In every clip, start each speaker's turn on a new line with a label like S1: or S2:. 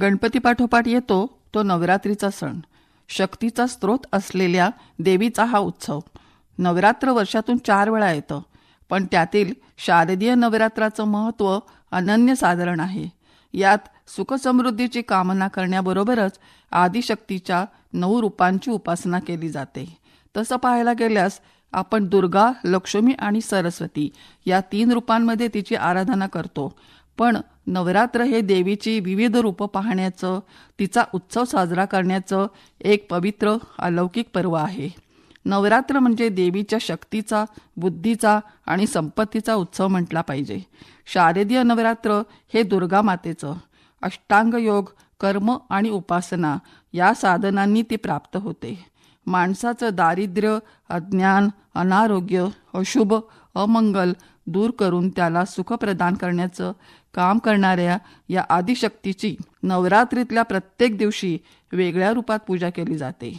S1: गणपतीपाठोपाठ येतो तो नवरात्रीचा सण. शक्तीचा स्रोत असलेल्या देवीचा हा उत्सव. नवरात्र वर्षातून 4 वेळा येतं, पण त्यातील शारदीय नवरात्राचं महत्त्व अनन्यसाधारण आहे. यात सुखसमृद्धीची कामना करण्याबरोबरच आदिशक्तीच्या 9 रूपांची उपासना केली जाते. तसं पाहायला गेल्यास आपण दुर्गा, लक्ष्मी आणि सरस्वती या 3 रूपांमध्ये तिची आराधना करतो. पण नवरात्र हे देवीची विविध रूपं पाहण्याचं, तिचा उत्सव साजरा करण्याचं एक पवित्र अलौकिक पर्व आहे. नवरात्र म्हणजे देवीच्या शक्तीचा, बुद्धीचा आणि संपत्तीचा उत्सव म्हटला पाहिजे. शारदीय नवरात्र हे दुर्गा मातेचं. अष्टांग योग, कर्म आणि उपासना या साधनांनी ती प्राप्त होते. माणसाचं दारिद्र्य, अज्ञान, अनारोग्य, अशुभ, अमंगल दूर करून त्याला सुख प्रदान करण्याचं काम करणाऱ्या या आदिशक्तीची नवरात्रीतल्या प्रत्येक दिवशी वेगळ्या रूपात पूजा केली जाते.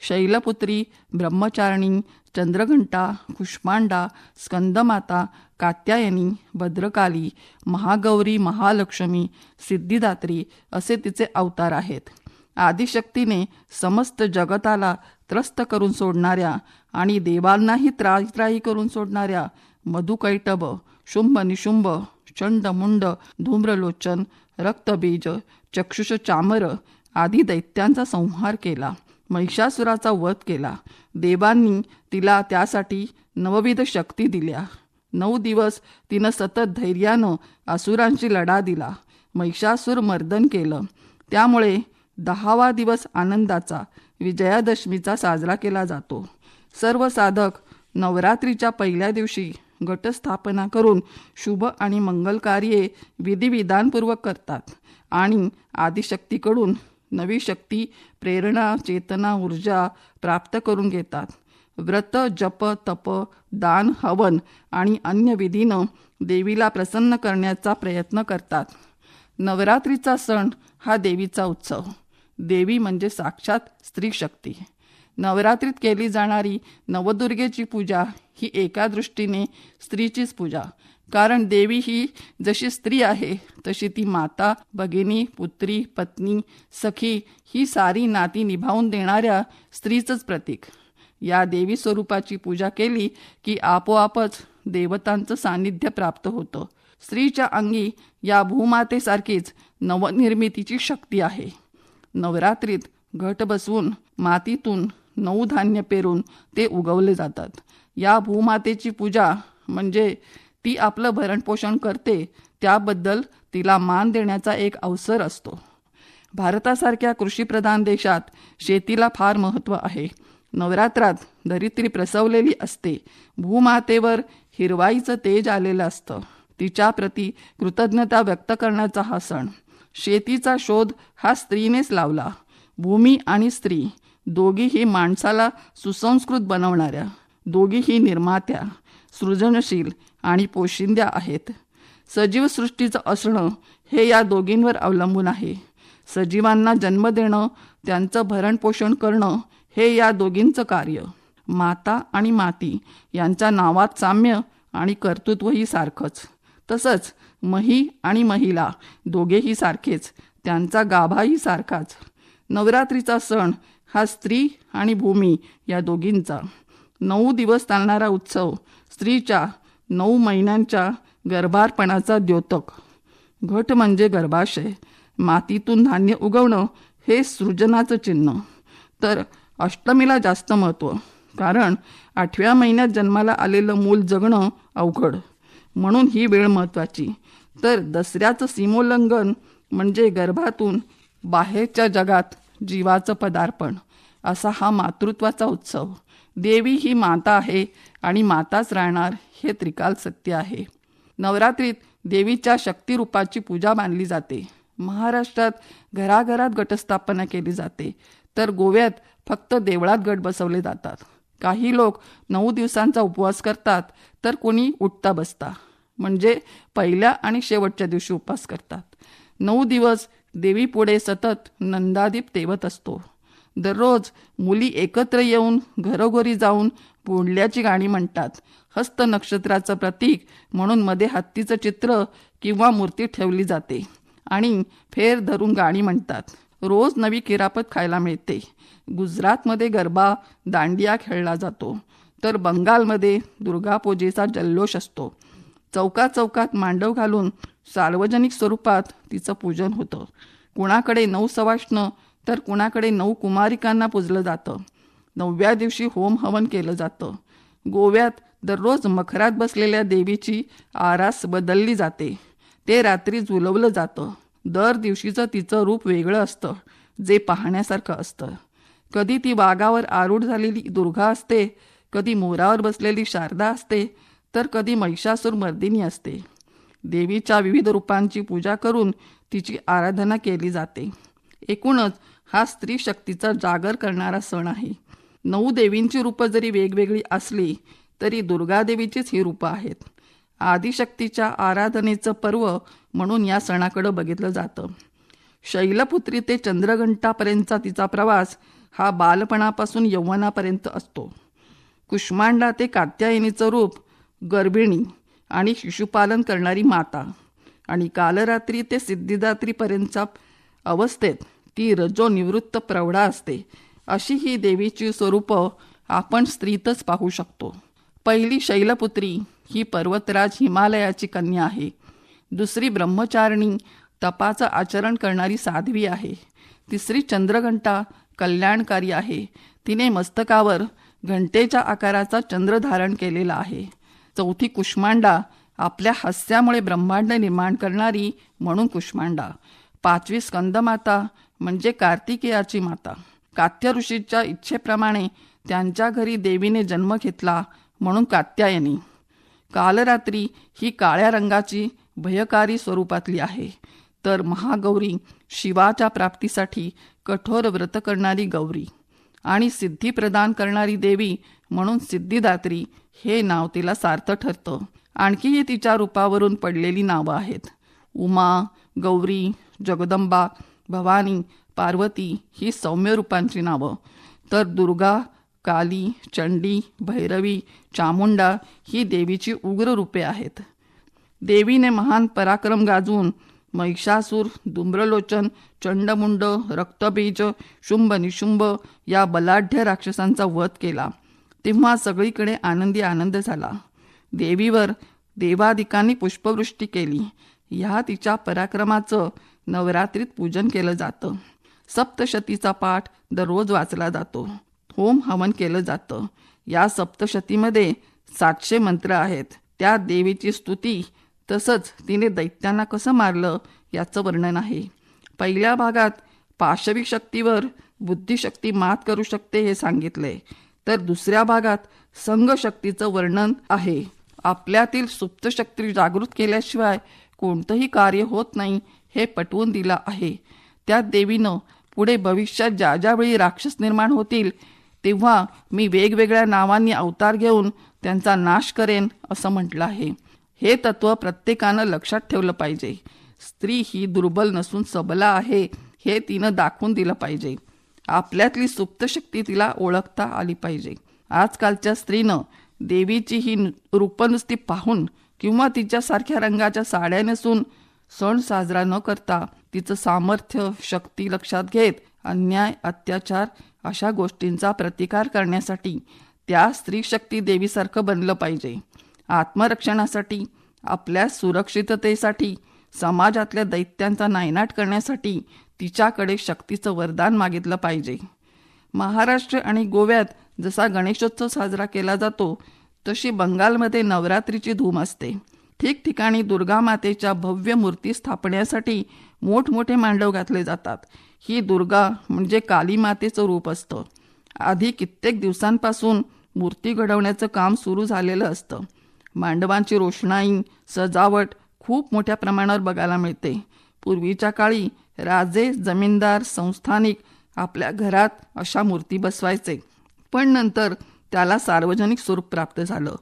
S1: शैलपुत्री, ब्रह्मचारिणी, चंद्रघंटा, कुष्मांडा, स्कंदमाता, कात्यायनी, भद्रकाली, महागौरी, महालक्ष्मी, सिद्धिदात्री असे तिचे अवतार आहेत. आदिशक्तीने समस्त जगताला त्रस्त करून सोडणाऱ्या आणि देवांनाही त्राही करून सोडणाऱ्या मधुकैटभ, शुंभ निशुंभ, चंडमुंड, धूम्रलोचन, रक्तबीज, चक्षुष चामर आदी दैत्यांचा संहार केला. महिषासुराचा वध केला. देवांनी तिला त्यासाठी 9विध शक्ती दिल्या. 9 दिवस तिनं सतत धैर्यानं असुरांशी लढा दिला. महिषासुर मर्दन केलं. त्यामुळे 10वा दिवस आनंदाचा, विजयादशमीचा साजरा केला जातो. सर्व साधक नवरात्रीच्या पहिल्या दिवशी घटस्थापना करून शुभ आणि मंगल कार्ये विधिविधानपूर्वक करतात आणि आदिशक्तीकडून नवी शक्ती, प्रेरणा, चेतना, ऊर्जा प्राप्त करून घेतात. व्रत, जप, तप, दान, हवन आणि अन्य विधीनं देवीला प्रसन्न करण्याचा प्रयत्न करतात. नवरात्रीचा सण हा देवीचा उत्सव. देवी म्हणजे साक्षात स्त्री शक्ती. नवरात्रीत केली जाणारी नवदुर्गेची पूजा ही एका दृष्टीने स्त्रीचीच पूजा. कारण देवी ही जशी स्त्री आहे तशी ती माता, भगिनी, पुत्री, पत्नी, सखी ही सारी नाती निभावून देणाऱ्या स्त्रीचंच प्रतीक. या देवी स्वरूपाची पूजा केली की आपोआपच देवतांचं सान्निध्य प्राप्त होतं. स्त्रीच्या अंगी या भूमातेसारखीच नवनिर्मितीची शक्ती आहे. नवरात्रीत घट बसवून मातीतून 9 धान्य पेरून ते उगवले जातात. या भूमातेची पूजा म्हणजे ती आपलं भरणपोषण करते त्याबद्दल तिला मान देण्याचा एक अवसर असतो. भारतासारख्या कृषीप्रधान देशात शेतीला फार महत्त्व आहे. नवरात्रात धरित्री प्रसवलेली असते. भूमातेवर हिरवाईचं तेज आलेलं असतं. तिच्याप्रती कृतज्ञता व्यक्त करण्याचा हा सण. शेतीचा शोध हा स्त्रीनेच लावला. भूमी आणि स्त्री दोघीही माणसाला सुसंस्कृत बनवणाऱ्या, दोघीही निर्मात्या, सृजनशील आणि पोशिंद्या आहेत. सजीव सृष्टीचं असणं हे या दोघींवर अवलंबून आहे. सजीवांना जन्म देणं, त्यांचं भरणपोषण करणं हे या दोघींचं कार्य. माता आणि माती यांच्या नावात साम्य आणि कर्तृत्वही सारखंच. तसंच मही आणि महिला दोघेही सारखेच, त्यांचा गाभाही सारखाच. नवरात्रीचा सण हा स्त्री आणि भूमी या दोघींचा 9 दिवस चालणारा उत्सव. स्त्रीच्या 9 महिन्यांच्या गर्भारपणाचा द्योतक. घट म्हणजे गर्भाशय. मातीतून धान्य उगवणं हे सृजनाचं चिन्ह. तर अष्टमीला जास्त महत्त्व. कारण 8व्या महिन्यात जन्माला आलेलं मूल जगणं अवघड, म्हणून ही वेळ महत्त्वाची. तर दसऱ्याचं सीमोल्लंघन म्हणजे गर्भातून बाहेरच्या जगात जीवाचं पदार्पण. असा हा मातृत्वाचा उत्सव. देवी ही माता आहे आणि माताच राहणार हे त्रिकाल सत्य आहे. नवरात्रीत देवीच्या शक्तिरूपाची पूजा मानली जाते. महाराष्ट्रात घराघरात घटस्थापना केली जाते, तर गोव्यात फक्त देवळात घट बसवले जातात. काही लोक 9 दिवसांचा उपवास करतात, तर कोणी उठता बसता म्हणजे पहिल्या आणि शेवटच्या दिवशी उपवास करतात. 9 दिवस देवीपुढे सतत नंदादीप तेवत असतो. दररोज मुली एकत्र येऊन घरोघरी जाऊन बोंडल्याची गाणी म्हणतात. हस्त नक्षत्राचं प्रतीक म्हणून मध्ये हत्तीचं चित्र किंवा मूर्ती ठेवली जाते आणि फेर धरून गाणी म्हणतात. रोज नवी किरापत खायला मिळते. गुजरातमध्ये गरबा दांडिया खेळला जातो, तर बंगालमध्ये दुर्गापूजेचा जल्लोष असतो. चौकात चौकात मांडव घालून सार्वजनिक स्वरूपात तिचं पूजन होतं. कुणाकडे 9 सवाष्ण तर कुणाकडे 9 कुमारिकांना पूजलं जातं. 9व्या दिवशी होम हवन केलं जातं. गोव्यात दररोज मखरात बसलेल्या देवीची आरास बदलली जाते. ते रात्री झुलवलं जातं. दर दिवशीचं तिचं रूप वेगळं असतं, जे पाहण्यासारखं असतं. कधी ती वाघावर आरूढ झालेली दुर्गा असते, कधी मोरावर बसलेली शारदा असते, तर कधी महिषासूर मर्दिनी असते. देवीच्या विविध रूपांची पूजा करून तिची आराधना केली जाते. एकूणच हा स्त्री शक्तीचा जागर करणारा सण आहे. 9 देवींची रूपं जरी वेगवेगळी असली तरी दुर्गादेवीचीच ही रूपं आहेत. आदिशक्तीच्या आराधनेचं पर्व म्हणून या सणाकडं बघितलं जातं. शैलपुत्री ते चंद्रघंटापर्यंतचा तिचा प्रवास हा बालपणापासून यौवनापर्यंत असतो. कुष्मांडा ते कात्यायनीचं रूप गर्भिणी आणि शिशुपालन करणारी माता, आणि कालरात्री ते सिद्धिदात्रीपर्यंतच्या अवस्थेत ती रजोनिवृत्त प्रौढा असते. अशी ही देवीची स्वरूपं आपण स्त्रीतच पाहू शकतो. पहिली शैलपुत्री ही पर्वतराज हिमालयाची कन्या आहे. दुसरी ब्रह्मचारिणी तपाचं आचरण करणारी साध्वी आहे. तिसरी चंद्रघंटा कल्याणकारी आहे. तिने मस्तकावर घंटेच्या आकाराचा चंद्र धारण केलेला आहे. चौथी कुष्मांडा आपल्या हास्यामुळे ब्रह्मांड निर्माण करणारी म्हणून कुष्मांडा. 5वी स्कंदमाता म्हणजे कार्तिकेयाची माता. कात्य ऋषीच्या इच्छेप्रमाणे त्यांच्या घरी देवीने जन्म घेतला म्हणून कात्यायनी. कालरात्री ही काळ्या रंगाची भयकारी स्वरूपातली आहे. तर महागौरी शिवाच्या प्राप्तीसाठी कठोर व्रत करणारी गौरी आणि सिद्धी प्रदान करणारी देवी म्हणून सिद्धिदात्री हे नाव तिला सार्थ ठरतं. आणखीही तिच्या रूपावरून पडलेली नावं आहेत. उमा, गौरी, जगदंबा, भवानी, पार्वती ही सौम्य रूपांची नावं, तर दुर्गा, काली, चंडी, भैरवी, चामुंडा ही देवीची उग्र रूपे आहेत. देवीने महान पराक्रम गाजवून महिषासूर, धूम्रलोचन, चंडमुंड, रक्तबीज, शुंभ निशुंभ या बलाढ्य राक्षसांचा वध केला. तेव्हा सगळीकडे आनंदी आनंद झाला. देवीवर देवादिकांनी पुष्पवृष्टी केली. ह्या तिच्या पराक्रमाचं नवरात्रीत पूजन केलं जातं. सप्तशतीचा पाठ दररोज वाचला जातो. होम हवन केलं जातं. या सप्तशतीमध्ये 700 मंत्र आहेत. त्यात देवीची स्तुती तसंच तिने दैत्यांना कसं मारलं याचं वर्णन आहे. पहिल्या भागात पाशवी शक्तीवर बुद्धिशक्ती मात करू शकते हे सांगितले, तर दुसऱ्या भागात संघशक्तीचं वर्णन आहे. आपल्यातील सुप्त शक्ती जागृत केल्याशिवाय कोणतंही कार्य होत नाही हे पटवून दिलं आहे. त्यात देवीनं पुढे भविष्यात ज्या ज्यावेळी राक्षस निर्माण होतील तेव्हा मी वेगवेगळ्या नावांनी अवतार घेऊन त्यांचा नाश करेन असं म्हटलं आहे. हे तत्त्व प्रत्येकानं लक्षात ठेवलं पाहिजे. स्त्री ही दुर्बल नसून सबला आहे हे तिनं दाखवून दिलं पाहिजे. आपल्यातली सुप्त शक्ती तिला ओळखता आली पाहिजे. आजकालच्या स्त्रीनं देवीची ही रूपं नुसती पाहून किंवा तिच्यासारख्या रंगाच्या साड्या नेसून सण साजरा न करता तिचं सामर्थ्य, शक्ती लक्षात घेत अन्याय, अत्याचार अशा गोष्टींचा प्रतिकार करण्यासाठी त्या स्त्री शक्ती देवीसारखं बनलं पाहिजे. आत्मरक्षणासाठी, आपल्या सुरक्षिततेसाठी, समाजातल्या दैत्यांचा नायनाट करण्यासाठी तिच्याकडे शक्तीचं वरदान मागितलं पाहिजे. महाराष्ट्र आणि गोव्यात जसा गणेशोत्सव साजरा केला जातो तशी बंगालमध्ये नवरात्रीची धूम असते. ठिकठिकाणी दुर्गा मातेच्या भव्य मूर्ती स्थापण्यासाठी मोठमोठे मांडव घातले जातात. ही दुर्गा म्हणजे काली मातेचं रूप असतं. आधी कित्येक दिवसांपासून मूर्ती घडवण्याचं काम सुरू झालेलं असतं. मांडवांची रोषणाई, सजावट खूप मोठ्या प्रमाणावर बघायला मिळते. पूर्वीच्या काळी राजे, जमीनदार, संस्थानिक आपल्या घरात अशा मूर्ती बसवायचे, पण नंतर त्याला सार्वजनिक स्वरूप प्राप्त झालं.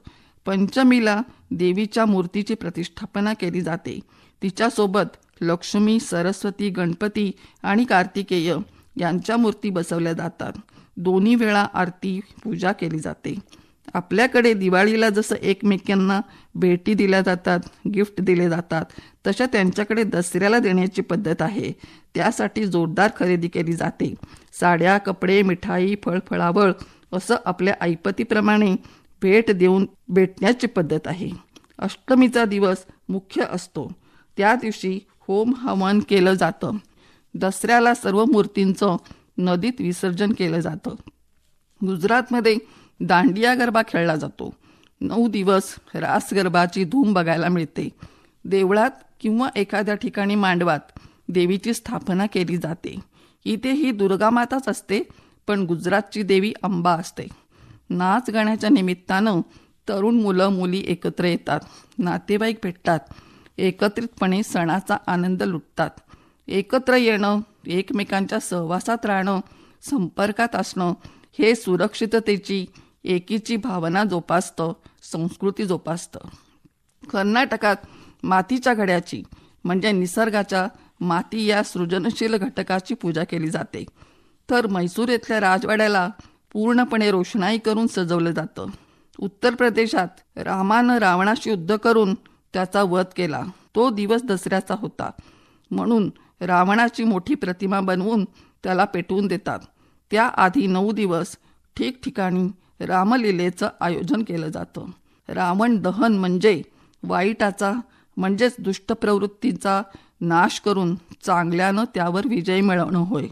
S1: पंचमीला देवीच्या मूर्तीची प्रतिष्ठापना केली जाते. तिच्यासोबत लक्ष्मी, सरस्वती, गणपती आणि कार्तिकेय यांच्या मूर्ती बसवल्या जातात. दोन्ही वेळा आरती, पूजा केली जाते. आपल्याकडे दिवाळीला जसं एकमेकांना भेटी दिल्या जातात, गिफ्ट दिले जातात, तशा त्यांच्याकडे दसऱ्याला देण्याची पद्धत आहे. त्यासाठी जोरदार खरेदी केली जाते. साड्या, कपडे, मिठाई, फळफळावळ असं आपल्या ऐपतीप्रमाणे भेट देऊन भेटण्याची पद्धत आहे. अष्टमीचा दिवस मुख्य असतो. त्या दिवशी होम हवन केलं जातं. दसऱ्याला सर्व मूर्तींचं नदीत विसर्जन केलं जातं. गुजरातमध्ये दांडिया गरबा खेळला जातो. 9 दिवस रास गरबाची धूम बघायला मिळते. देवळात किंवा एखाद्या ठिकाणी मांडवात देवीची स्थापना केली जाते. इथे ही दुर्गा माताच असते, पण गुजरातची देवी अंबा असते. नाच गाण्याच्या निमित्तानं तरुण मुलं मुली एकत्र येतात, नातेवाईक भेटतात, एकत्रितपणे सणाचा आनंद लुटतात. एकत्र येणं, एकमेकांच्या सहवासात राहणं, संपर्कात असणं हे सुरक्षिततेची, एकीची भावना जोपासतं, संस्कृती जोपासतं. कर्नाटकात मातीच्या घड्याची म्हणजे निसर्गाच्या माती या सृजनशील घटकाची पूजा केली जाते. तर म्हैसूर येथल्या राजवाड्याला पूर्णपणे रोषणाई करून सजवलं जातं. उत्तर प्रदेशात रामानं रावणाशी युद्ध करून त्याचा वध केला. तो दिवस दसऱ्याचा होता. म्हणून रावणाची मोठी प्रतिमा बनवून त्याला पेटवून देतात. त्याआधी 9 दिवस ठिकठिकाणी रामलीलेचं आयोजन केलं जातं. रावण दहन म्हणजे वाईटाचा म्हणजेच दुष्ट प्रवृत्तीचा नाश करून चांगल्यानं त्यावर विजय मिळवणं होय.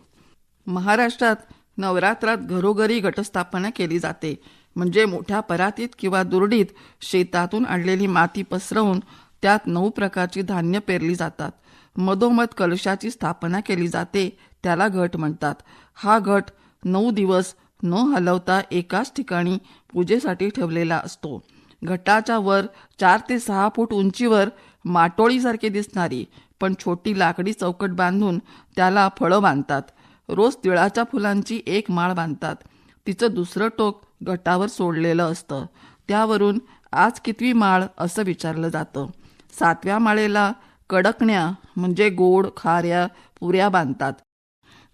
S1: महाराष्ट्रात नवरात्रात घरोघरी घटस्थापना केली जाते. म्हणजे मोठ्या परातीत किंवा दुरडीत शेतातून आणलेली माती पसरवून त्यात 9 प्रकारची धान्य पेरली जातात. मधोमध कलशाची स्थापना केली जाते. त्याला घट म्हणतात. हा घट 9 दिवस न हलवता एकाच ठिकाणी पूजेसाठी ठेवलेला असतो. घटाच्या वर 4 ते 6 फूट उंचीवर माटोळीसारखी दिसणारी पण छोटी लाकडी चौकट बांधून त्याला फळं बांधतात. रोज तिळाच्या फुलांची एक माळ बांधतात. तिचं दुसरं टोक घटावर सोडलेलं असतं. त्यावरून आज कितवी माळ असं विचारलं जातं. 7व्या माळेला कडकण्या म्हणजे गोड खाऱ्या पुऱ्या बांधतात.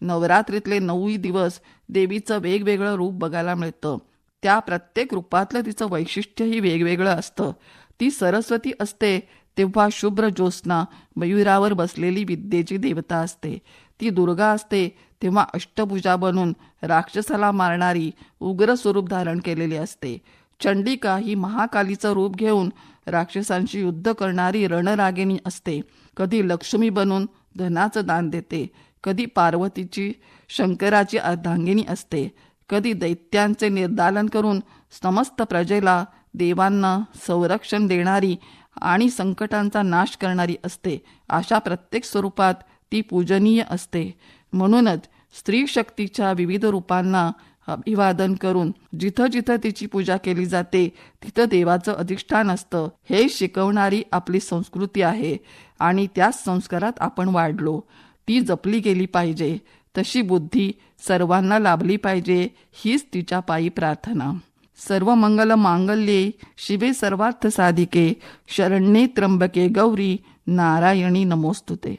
S1: नवरात्रीतले 9 दिवस देवीचं वेगवेगळं रूप बघायला मिळतं. त्या प्रत्येक रूपातलं तिचं वैशिष्ट्यही वेगवेगळं असतं. ती सरस्वती असते तेव्हा शुभ्र ज्योत्स्ना मयुरावर बसलेली विद्येची देवता असते. ती दुर्गा असते तेव्हा अष्टभुजा बनून राक्षसाला मारणारी उग्र स्वरूप धारण केलेली असते. चंडिका ही महाकालीचं रूप घेऊन राक्षसांशी युद्ध करणारी रणरागिणी असते. कधी लक्ष्मी बनून धनाचं दान देते, कधी पार्वतीची शंकराची अर्धांगिनी असते, कधी दैत्यांचे निर्दालन करून समस्त प्रजेला देवांना संरक्षण देणारी आणि संकटांचा नाश करणारी असते. अशा प्रत्येक स्वरूपात ती पूजनीय असते. म्हणूनच स्त्री शक्तीच्या विविध रूपांना अभिवादन करून जिथं जिथं तिची पूजा केली जाते तिथं देवाचं अधिष्ठान असतं हे शिकवणारी आपली संस्कृती आहे. आणि त्याच संस्कारात आपण वाढलो. ती जपली गेली पाहिजे. तशी बुद्धी सर्वांना लाभली पाहिजे हीच तिच्या पायी प्रार्थना. सर्व मंगल मांगल्ये शिवे सर्वार्थ साधिके शरण्ये त्र्यंबके गौरी नारायणी नमोस्तुते.